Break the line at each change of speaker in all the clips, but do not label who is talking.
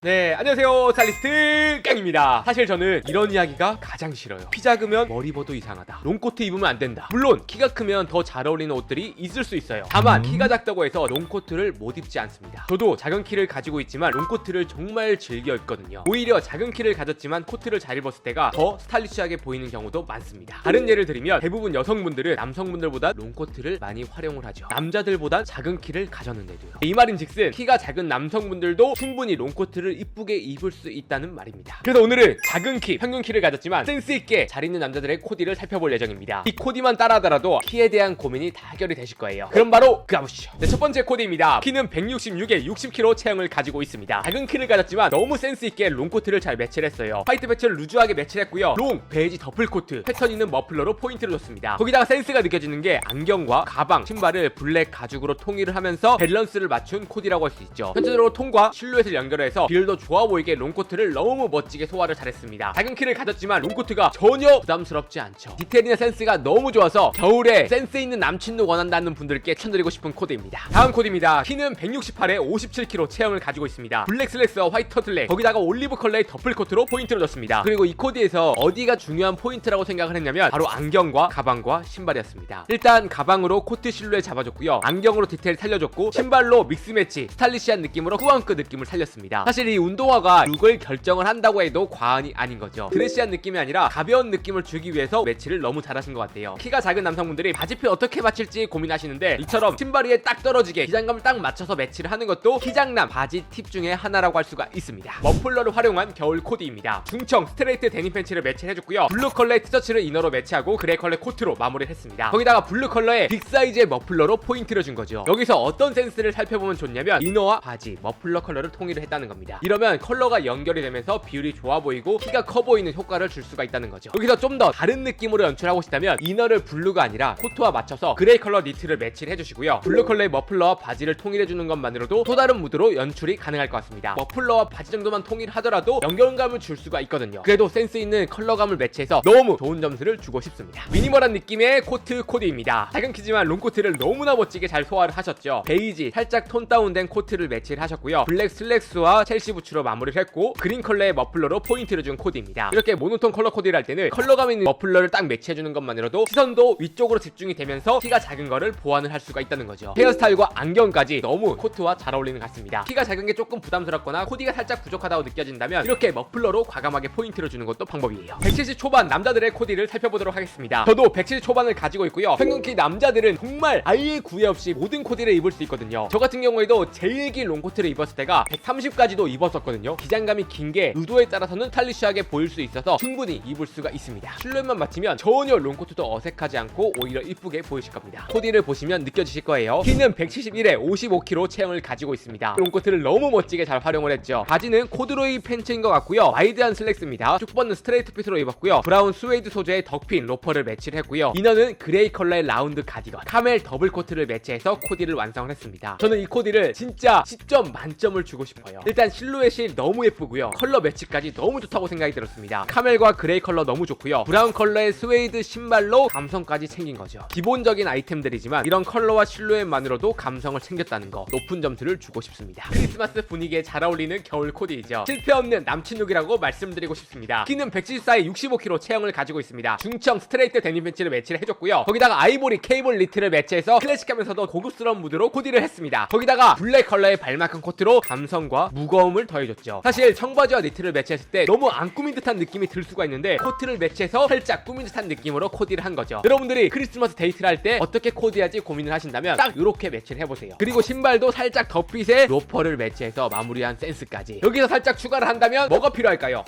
네, 안녕하세요. 스타일리스트 깡입니다. 사실 저는 이런 이야기가 가장 싫어요. 키 작으면 머리 입어도 이상하다. 롱코트 입으면 안 된다. 물론 키가 크면 더 잘 어울리는 옷들이 있을 수 있어요. 다만 키가 작다고 해서 롱코트를 못 입지 않습니다. 저도 작은 키를 가지고 있지만 롱코트를 정말 즐겨 입거든요. 오히려 작은 키를 가졌지만 코트를 잘 입었을 때가 더 스타일리시하게 보이는 경우도 많습니다. 다른 예를 들면 대부분 여성분들은 남성분들보다 롱코트를 많이 활용을 하죠. 남자들보다 작은 키를 가졌는데도요. 이 말인즉슨 키가 작은 남성분들도 충분히 롱코트를 이쁘게 입을 수 있다는 말입니다. 그래서 오늘은 작은 키, 평균 키를 가졌지만 센스 있게 잘 입는 남자들의 코디를 살펴볼 예정입니다. 이 코디만 따라하더라도 키에 대한 고민이 다 해결이 되실 거예요. 그럼 바로 가보시죠. 네, 첫 번째 코디입니다. 키는 166에 60kg 체형을 가지고 있습니다. 작은 키를 가졌지만 너무 센스 있게 롱코트를 잘 매치를 했어요. 화이트 패치를 루즈하게 매치를 했고요. 롱, 베이지 더플 코트, 패턴 있는 머플러로 포인트를 줬습니다. 거기다가 센스가 느껴지는 게 안경과 가방, 신발을 블랙 가죽으로 통일을 하면서 밸런스를 맞춘 코디라고 할 수 있죠. 전체적으로 톤과 실루엣을 연결해서 더 좋아 보이게 롱코트를 너무 멋지게 소화를 잘했습니다. 작은 키를 가졌지만 롱코트가 전혀 부담스럽지 않죠. 디테일이나 센스가 너무 좋아서 겨울에 센스 있는 남친도 원한다는 분들께 추천드리고 싶은 코디입니다. 다음 코디입니다. 키는 168에 57kg 체형을 가지고 있습니다. 블랙 슬랙스와 화이트 터틀넥, 거기다가 올리브 컬러의 더플 코트로 포인트를 줬습니다. 그리고 이 코디에서 어디가 중요한 포인트라고 생각을 했냐면 바로 안경과 가방과 신발이었습니다. 일단 가방으로 코트 실루엣 잡아줬고요. 안경으로 디테일 살려줬고 신발로 믹스 매치, 스타일리시한 느낌으로 후안크 느낌을 살렸습니다. 사실 이 운동화가 룩을 결정을 한다고 해도 과언이 아닌 거죠. 드레시한 느낌이 아니라 가벼운 느낌을 주기 위해서 매치를 너무 잘하신 것 같아요. 키가 작은 남성분들이 바지핏 어떻게 맞출지 고민하시는데 이처럼 신발 위에 딱 떨어지게 기장감을 딱 맞춰서 매치를 하는 것도 키장남 바지 팁 중에 하나라고 할 수가 있습니다. 머플러를 활용한 겨울 코디입니다. 중청 스트레이트 데님 팬츠를 매치를 해줬고요. 블루 컬러의 티셔츠를 이너로 매치하고 그레이 컬러의 코트로 마무리를 했습니다. 거기다가 블루 컬러의 빅 사이즈의 머플러로 포인트를 준 거죠. 여기서 어떤 센스를 살펴보면 좋냐면 이너와 바지, 머플러 컬러를 통일을 했다는 겁니다. 이러면 컬러가 연결이 되면서 비율이 좋아 보이고 키가 커 보이는 효과를 줄 수가 있다는 거죠. 여기서 좀 더 다른 느낌으로 연출하고 싶다면 이너를 블루가 아니라 코트와 맞춰서 그레이 컬러 니트를 매치를 해주시고요. 블루 컬러의 머플러와 바지를 통일해주는 것만으로도 또 다른 무드로 연출이 가능할 것 같습니다. 머플러와 바지 정도만 통일하더라도 연결감을 줄 수가 있거든요. 그래도 센스 있는 컬러감을 매치해서 너무 좋은 점수를 주고 싶습니다. 미니멀한 느낌의 코트 코디입니다. 작은 키지만 롱코트를 너무나 멋지게 잘 소화를 하셨죠. 베이지 살짝 톤 다운된 코트를 매치를 하셨고요. 블랙 슬랙스와 첼시 부츠로 마무리를 했고 그린 컬러의 머플러로 포인트를 준 코디입니다. 이렇게 모노톤 컬러 코디를 할 때는 컬러감 있는 머플러를 딱 매치해주는 것만으로도 시선도 위쪽으로 집중이 되면서 키가 작은 거를 보완을 할 수가 있다는 거죠. 헤어스타일과 안경까지 너무 코트와 잘 어울리는 것 같습니다. 키가 작은 게 조금 부담스럽거나 코디가 살짝 부족하다고 느껴진다면 이렇게 머플러로 과감하게 포인트를 주는 것도 방법이에요. 170 초반 남자들의 코디를 살펴보도록 하겠습니다. 저도 170 초반을 가지고 있고요. 평균 키 남자들은 정말 아예 구애 없이 모든 코디를 입을 수 있거든요. 저 같은 경우에도 제일 긴 롱코트를 입었을 때가 130까지도 입었었거든요. 기장감이 긴 게 의도에 따라서는 스타일리시하게 보일 수 있어서 충분히 입을 수가 있습니다. 실루엣만 맞추면 전혀 롱코트도 어색하지 않고 오히려 이쁘게 보이실 겁니다. 코디를 보시면 느껴지실 거예요. 키는 171에 55kg 체형을 가지고 있습니다. 롱코트를 너무 멋지게 잘 활용을 했죠. 바지는 코드로이 팬츠인 것 같고요. 와이드한 슬랙스입니다. 쭉 뻗는 스트레이트 핏으로 입었고요. 브라운 스웨이드 소재의 덕핀 로퍼를 매치를 했고요. 이너는 그레이 컬러의 라운드 가디건, 카멜 더블 코트를 매치해서 코디를 완성을 했습니다. 저는 이 코디를 진짜 10점 만점을 주고 싶어요. 일단 실루엣이 너무 예쁘고요. 컬러 매치까지 너무 좋다고 생각이 들었습니다. 카멜과 그레이 컬러 너무 좋고요. 브라운 컬러의 스웨이드 신발로 감성까지 챙긴 거죠. 기본적인 아이템들이지만 이런 컬러와 실루엣만으로도 감성을 챙겼다는 거 높은 점수를 주고 싶습니다. 크리스마스 분위기에 잘 어울리는 겨울 코디이죠. 실패 없는 남친 룩이라고 말씀드리고 싶습니다. 키는 174에 65kg 체형을 가지고 있습니다. 중청 스트레이트 데님 팬츠를 매치를 해줬고요. 거기다가 아이보리 케이블 니트를 매치해서 클래식하면서도 고급스러운 무드로 코디를 했습니다. 거기다가 블랙 컬러의 발막한 코트로 감성과 무거움을 더해줬죠. 사실 청바지와 니트를 매치했을 때 너무 안 꾸민 듯한 느낌이 들 수가 있는데 코트를 매치해서 살짝 꾸민 듯한 느낌으로 코디를 한 거죠. 여러분들이 크리스마스 데이트를 할 때 어떻게 코디하지 고민을 하신다면 딱 이렇게 매치를 해보세요. 그리고 신발도 살짝 덧빛에 로퍼를 매치해서 마무리한 센스까지. 여기서 살짝 추가를 한다면 뭐가 필요할까요?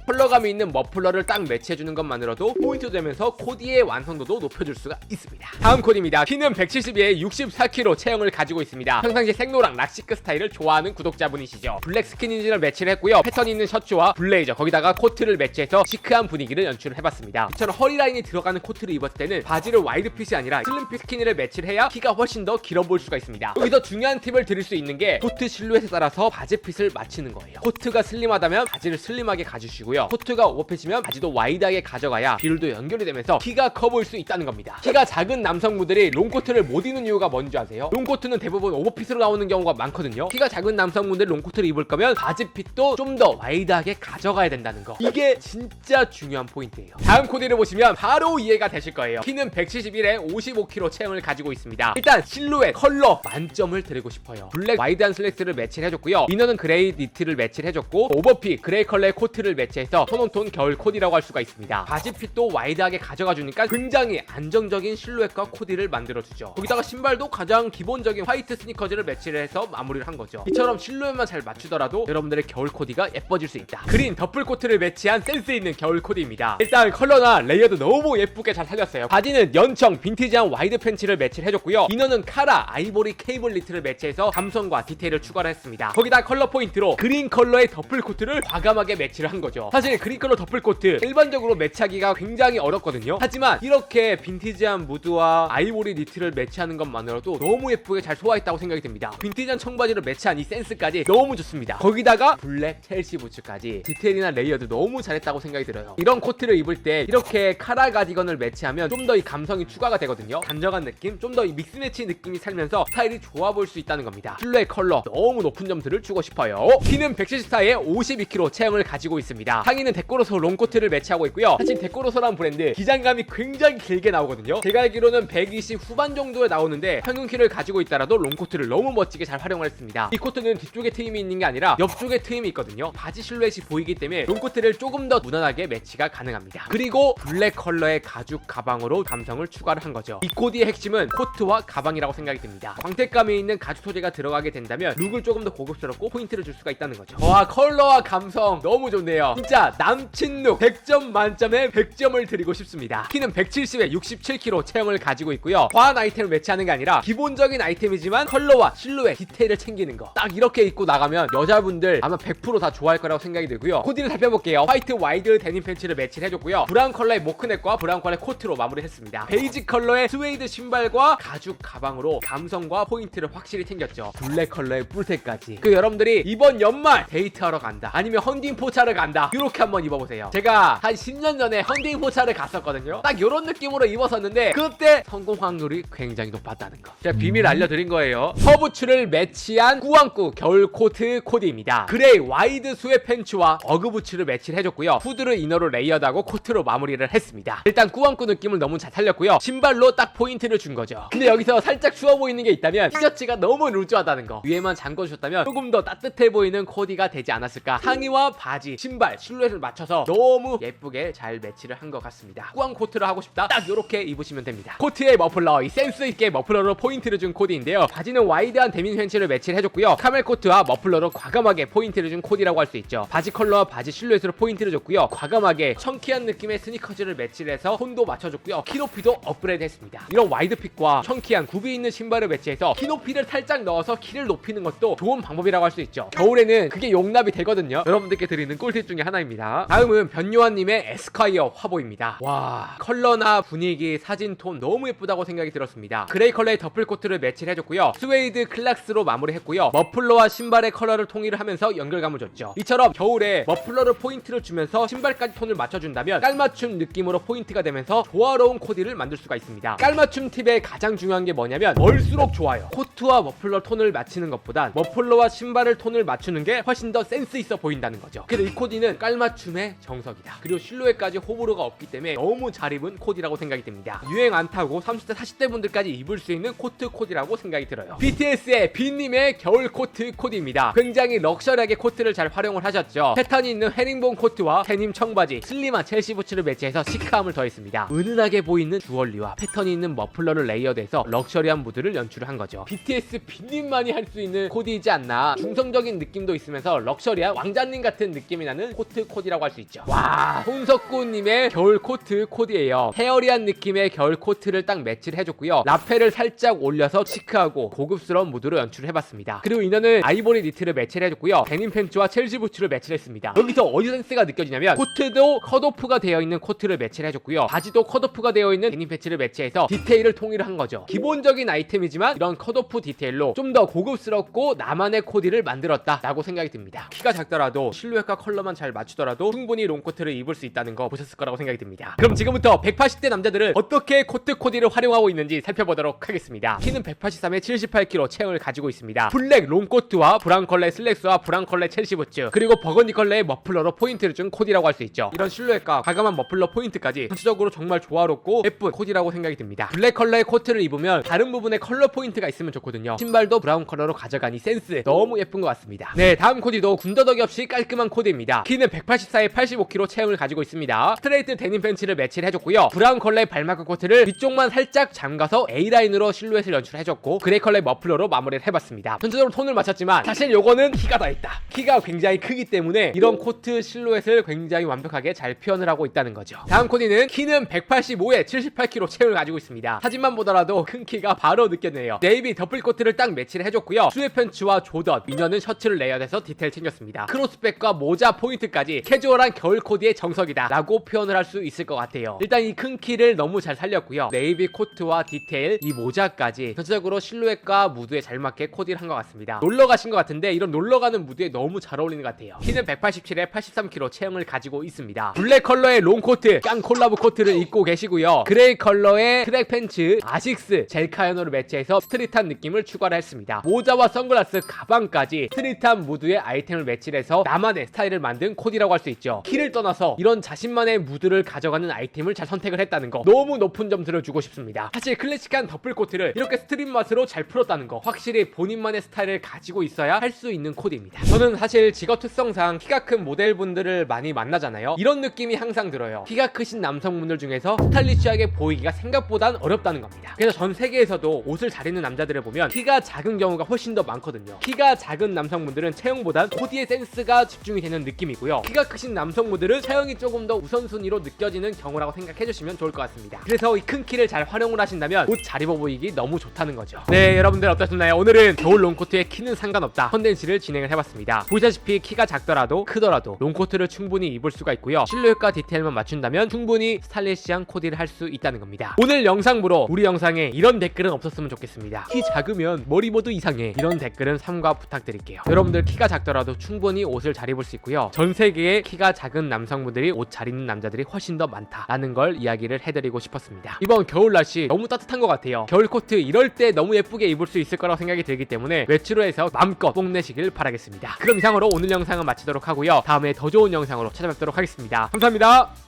컬러감이 있는 머플러를 딱 매치해주는 것만으로도 포인트 되면서 코디의 완성도도 높여줄 수가 있습니다. 다음 코디입니다. 키는 172에 64kg 체형을 가지고 있습니다. 평상시 생노랑 락시크 스타일을 좋아하는 구독자분이시죠. 블랙 스키니진을 매치를 했고요. 패턴 있는 셔츠와 블레이저, 거기다가 코트를 매치해서 시크한 분위기를 연출을 해봤습니다. 이처럼 허리 라인이 들어가는 코트를 입었을 때는 바지를 와이드핏이 아니라 슬림핏 스키니를 매치를 해야 키가 훨씬 더 길어 보일 수가 있습니다. 여기서 중요한 팁을 드릴 수 있는 게 코트 실루엣에 따라서 바지 핏을 맞추는 거예요. 코트가 슬림하다면 바지를 슬림하게 가주시고요. 코트가 오버핏이면 바지도 와이드하게 가져가야 비율도 연결이 되면서 키가 커 보일 수 있다는 겁니다. 키가 작은 남성분들이 롱코트를 못 입는 이유가 뭔지 아세요? 롱코트는 대부분 오버핏으로 나오는 경우가 많거든요. 키가 작은 남성분들이 롱코트를 입을 입을 거면 바지핏도 좀 더 와이드하게 가져가야 된다는 거. 이게 진짜 중요한 포인트예요. 다음 코디를 보시면 바로 이해가 되실 거예요. 키는 171에 55kg 체형을 가지고 있습니다. 일단 실루엣, 컬러 만점을 드리고 싶어요. 블랙 와이드한 슬랙스를 매치를 해줬고요. 이너는 그레이 니트를 매치를 해줬고 오버핏 그레이 컬러의 코트를 매치해서 톤온톤 겨울 코디라고 할 수가 있습니다. 바지핏도 와이드하게 가져가 주니까 굉장히 안정적인 실루엣과 코디를 만들어주죠. 거기다가 신발도 가장 기본적인 화이트 스니커즈를 매치를 해서 마무리를 한 거죠. 이처럼 실루엣만 잘 맞추더라도 여러분들의 겨울 코디가 예뻐질 수 있다. 그린 더플 코트를 매치한 센스 있는 겨울 코디입니다. 일단 컬러나 레이어드 너무 예쁘게 잘 살렸어요. 바지는 연청 빈티지한 와이드 팬츠를 매치를 해줬고요. 이너는 카라 아이보리 케이블 니트를 매치해서 감성과 디테일을 추가를 했습니다. 거기다 컬러 포인트로 그린 컬러의 더플 코트를 과감하게 매치를 한 거죠. 사실 그린 컬러 더플 코트 일반적으로 매치하기가 굉장히 어렵거든요. 하지만 이렇게 빈티지한 무드와 아이보리 니트를 매치하는 것만으로도 너무 예쁘게 잘 소화했다고 생각이 듭니다. 빈티지한 청바지를 매치한 이 센스까지 너무 좋습니다. 거기다가 블랙 첼시 부츠까지 디테일이나 레이어드 너무 잘했다고 생각이 들어요. 이런 코트를 입을 때 이렇게 카라 가디건을 매치하면 좀 더 이 감성이 추가가 되거든요. 단정한 느낌, 좀 더 이 믹스매치 느낌이 살면서 스타일이 좋아 보일 수 있다는 겁니다. 실루엣 컬러 너무 높은 점들을 주고 싶어요. 키는 174에 52kg 체형을 가지고 있습니다. 상의는 데코로소 롱코트를 매치하고 있고요. 사실 데코로소란 브랜드 기장감이 굉장히 길게 나오거든요. 제가 알기로는 120 후반 정도에 나오는데 평균 키를 가지고 있다라도 롱코트를 너무 멋지게 잘 활용을 했습니다. 이 코트는 뒤쪽에 트임이 있는 게 아니라 옆쪽에 트임이 있거든요. 바지 실루엣이 보이기 때문에 롱코트를 조금 더 무난하게 매치가 가능합니다. 그리고 블랙 컬러의 가죽 가방으로 감성을 추가를 한 거죠. 이 코디의 핵심은 코트와 가방이라고 생각이 듭니다. 광택감이 있는 가죽 소재가 들어가게 된다면 룩을 조금 더 고급스럽고 포인트를 줄 수가 있다는 거죠. 와, 컬러와 감성 너무 좋네요. 진짜 남친 룩 100점 만점에 100점을 드리고 싶습니다. 키는 170에 67kg 체형을 가지고 있고요. 과한 아이템을 매치하는 게 아니라 기본적인 아이템이지만 컬러와 실루엣 디테일을 챙기는 거, 딱 이렇게 입고 나가면 여자분들 아마 100% 다 좋아할 거라고 생각이 들고요. 코디를 살펴볼게요. 화이트 와이드 데님 팬츠를 매치를 해줬고요. 브라운 컬러의 모크넥과 브라운 컬러의 코트로 마무리했습니다. 베이지 컬러의 스웨이드 신발과 가죽 가방으로 감성과 포인트를 확실히 챙겼죠. 블랙 컬러의 뿔테까지. 그 여러분들이 이번 연말 데이트하러 간다, 아니면 헌팅 포차를 간다, 이렇게 한번 입어보세요. 제가 한 10년 전에 헌팅 포차를 갔었거든요. 딱 이런 느낌으로 입었었는데 그때 성공 확률이 굉장히 높았다는 거 제가 비밀 알려드린 거예요. 허브츠를 매치한 꾸안꾸 겨울 코트 코디입니다. 그레이 와이드 스웨 팬츠와 어그부츠를 매치를 해줬고요. 후드를 이너로 레이어드하고 코트로 마무리를 했습니다. 일단 꾸안꾸 느낌을 너무 잘 살렸고요. 신발로 딱 포인트를 준 거죠. 근데 여기서 살짝 추워 보이는 게 있다면 티셔츠가 너무 루즈하다는 거. 위에만 잠궈주셨다면 조금 더 따뜻해 보이는 코디가 되지 않았을까. 상의와 바지, 신발, 실루엣을 맞춰서 너무 예쁘게 잘 매치를 한 것 같습니다. 꾸안 코트를 하고 싶다, 딱 이렇게 입으시면 됩니다. 코트에 머플러, 이 센스 있게 머플러로 포인트를 준 코디인데요. 바지는 와이드한 데님 팬츠를 매치를 해줬고요. 카멜 코트와 머플러로 과감하게 포인트를 준 코디라고 할 수 있죠. 바지 컬러와 바지 실루엣으로 포인트를 줬고요. 과감하게 청키한 느낌의 스니커즈를 매치를 해서 톤도 맞춰줬고요. 키높이도 업그레이드 했습니다. 이런 와이드핏과 청키한 굽이 있는 신발을 매치해서 키높이를 살짝 넣어서 키를 높이는 것도 좋은 방법이라고 할 수 있죠. 겨울에는 그게 용납이 되거든요. 여러분들께 드리는 꿀팁 중에 하나입니다. 다음은 변요한님의 에스콰이어 화보입니다. 와, 컬러나 분위기, 사진 톤 너무 예쁘다고 생각이 들었습니다. 그레이 컬러의 더플 코트를 매치를 해줬고요. 스웨이드 클락스로 마무리했고요. 머플러와 신발의 컬러를 통일을 하면서 연결감을 줬죠. 이처럼 겨울에 머플러를 포인트를 주면서 신발까지 톤을 맞춰준다면 깔맞춤 느낌으로 포인트가 되면서 조화로운 코디를 만들 수가 있습니다. 깔맞춤 팁의 가장 중요한 게 뭐냐면 멀수록 좋아요. 코트와 머플러 톤을 맞추는 것보단 머플러와 신발을 톤을 맞추는 게 훨씬 더 센스 있어 보인다는 거죠. 그래서 이 코디는 깔맞춤의 정석이다. 그리고 실루엣까지 호불호가 없기 때문에 너무 잘 입은 코디라고 생각이 듭니다. 유행 안 타고 30대 40대 분들까지 입을 수 있는 코트 코디라고 생각이 들어요. BTS의 빈님의 겨울 코트 코디입니다. 굉장히 럭셔리하게 코트를 잘 활용을 하셨죠. 패턴이 있는 헤링본 코트와 데님 청바지, 슬림한 첼시 부츠를 매치해서 시크함을 더했습니다. 은은하게 보이는 주얼리와 패턴이 있는 머플러를 레이어드해서 럭셔리한 무드를 연출을 한 거죠. BTS 빈님만이 할 수 있는 코디이지 않나. 중성적인 느낌도 있으면서 럭셔리한 왕자님 같은 느낌이 나는 코트 코디라고 할 수 있죠. 와, 손석구님의 겨울 코트 코디예요. 헤어리한 느낌의 겨울 코트를 딱 매치를 해줬고요. 라펠을 살짝 올려서 시크하고 고급스러운 무드로 연출을 해봤습니다. 그리고 이너는 아이보리 니트를 매치를 해줬고요. 데님 팬츠와 첼시 부츠를 매치를 했습니다. 여기서 어디 센스가 느껴지냐면 코트도 컷오프가 되어 있는 코트를 매치를 해줬고요. 바지도 컷오프가 되어 있는 데님 팬츠를 매치해서 디테일을 통일을 한 거죠. 기본적인 아이템이지만 이런 컷오프 디테일로 좀 더 고급스럽고 나만의 코디를 만들었다 라고 생각이 듭니다. 키가 작더라도 실루엣과 컬러만 잘 맞추더라도 충분히 롱코트를 입을 수 있다는 거 보셨을 거라고 생각이 듭니다. 그럼 지금부터 180대 남자들은 어떻게 코트 코디를 활용하고 있는지 살펴보도록 하겠습니다. 키는 183에 78kg 체형을 가지고 있습니다. 블랙 롱코트와 브라운 컬러의 슬랙스와 브라운 컬러의 첼시 부츠, 그리고 버건디 컬러의 머플러로 포인트를 준 코디라고 할 수 있죠. 이런 실루엣과 과감한 머플러 포인트까지 전체적으로 정말 조화롭고 예쁜 코디라고 생각이 듭니다. 블랙 컬러의 코트를 입으면 다른 부분에 컬러 포인트가 있으면 좋거든요. 신발도 브라운 컬러로 가져가니 센스 너무 예쁜 것 같습니다. 네, 다음 코디도 군더더기 없이 깔끔한 코디입니다. 키는 184에 85kg 체형을 가지고 있습니다. 스트레이트 데님 팬츠를 매치를 해줬고요. 브라운 컬러의 발마크 코트를 위쪽만 살짝 잠가서 A라인으로 실루엣을 연출해줬고, 그레이 컬러의 머플러로 마무리를 해봤습니다. 전체적으로 톤을 맞췄지만 사실 요거는 키가 더 있다. 키가 굉장히 크기 때문에 이런 코트 실루엣을 굉장히 완벽하게 잘 표현을 하고 있다는 거죠. 다음 코디는 키는 185에 78kg 체형을 가지고 있습니다. 사진만 보더라도 큰 키가 바로 느껴지네요. 네이비 더플 코트를 딱 매치를 해줬고요. 수에 팬츠와 조던, 미녀는 셔츠를 레이어드해서 디테일 챙겼습니다. 크로스백과 모자 포인트까지 캐주얼한 겨울 코디의 정석이다 라고 표현을 할 수 있을 것 같아요. 일단 이 큰 키를 너무 잘 살렸고요. 네이비 코트와 디테일, 이 모자까지 전체적으로 실루엣과 무드에 잘 맞게 코디를 한 것 같습니다. 놀러 가신 것 같은데 이런 놀러 가는 무드에 너무 잘 어울리는 것 같아요. 키는 187에 83kg 체형을 가지고 있습니다. 블랙 컬러의 롱 코트, 깡 콜라보 코트를 입고 계시고요. 그레이 컬러의 트랙 팬츠, 아식스 젤카연으로 매치해서 스트릿한 느낌을 추가를 했습니다. 모자와 선글라스, 가방까지 스트릿한 무드의 아이템을 매치를 해서 나만의 스타일을 만든 코디라고 할 수 있죠. 키를 떠나서 이런 자신만의 무드를 가져가는 아이템을 잘 선택을 했다는 거 너무 높은 점수를 주고 싶습니다. 사실 클래식한 더플 코트를 이렇게 스트릿 맛으로 잘 풀었다는 거 확실히 본인만의 스타일을 가지고 있어야 할 수 있는 코디입니다. 저는 사실 직업 특성상 키가 큰 모델분들을 많이 만나잖아요. 이런 느낌이 항상 들어요. 키가 크신 남성분들 중에서 스타일리시하게 보이기가 생각보단 어렵다는 겁니다. 그래서 전 세계에서도 옷을 잘 입는 남자들을 보면 키가 작은 경우가 훨씬 더 많거든요. 키가 작은 남성분들은 체형보단 코디의 센스가 집중이 되는 느낌이고요. 키가 크신 남성분들은 체형이 조금 더 우선순위로 느껴지는 경우라고 생각해 주시면 좋을 것 같습니다. 그래서 이 큰 키를 잘 활용을 하신다면 옷 잘 입어 보이기 너무 좋다는 거죠. 네, 여러분들 어떠셨나요? 오늘은 겨울 롱코트에 키는 상관없다 컨텐츠를 진행을 해봤습니다. 보시다시피 키가 작더라도 크더라도 롱코트를 충분히 입을 수가 있고요. 실루엣과 디테일만 맞춘다면 충분히 스타일리시한 코디를 할 수 있다는 겁니다. 오늘 영상으로 우리 영상에 이런 댓글은 없었으면 좋겠습니다. 키 작으면 머리 모두 이상해, 이런 댓글은 삼가 부탁드릴게요. 여러분들 키가 작더라도 충분히 옷을 잘 입을 수 있고요. 전 세계에 키가 작은 남성분들이 옷 잘 입는 남자들이 훨씬 더 많다라는 걸 이야기를 해드리고 싶었습니다. 이번 겨울 날씨 너무 따뜻한 것 같아요. 겨울 코트 이럴 때 너무 예쁘게 입을 수 있을 거라고 생각이 들기 때문에 외출을 해서 마음껏 뽐내시길 바라겠습니다. 그럼 이상으로 오늘 영상은 마치도록 하고요. 다음에 더 좋은 영상으로 찾아뵙도록 하겠습니다. 감사합니다.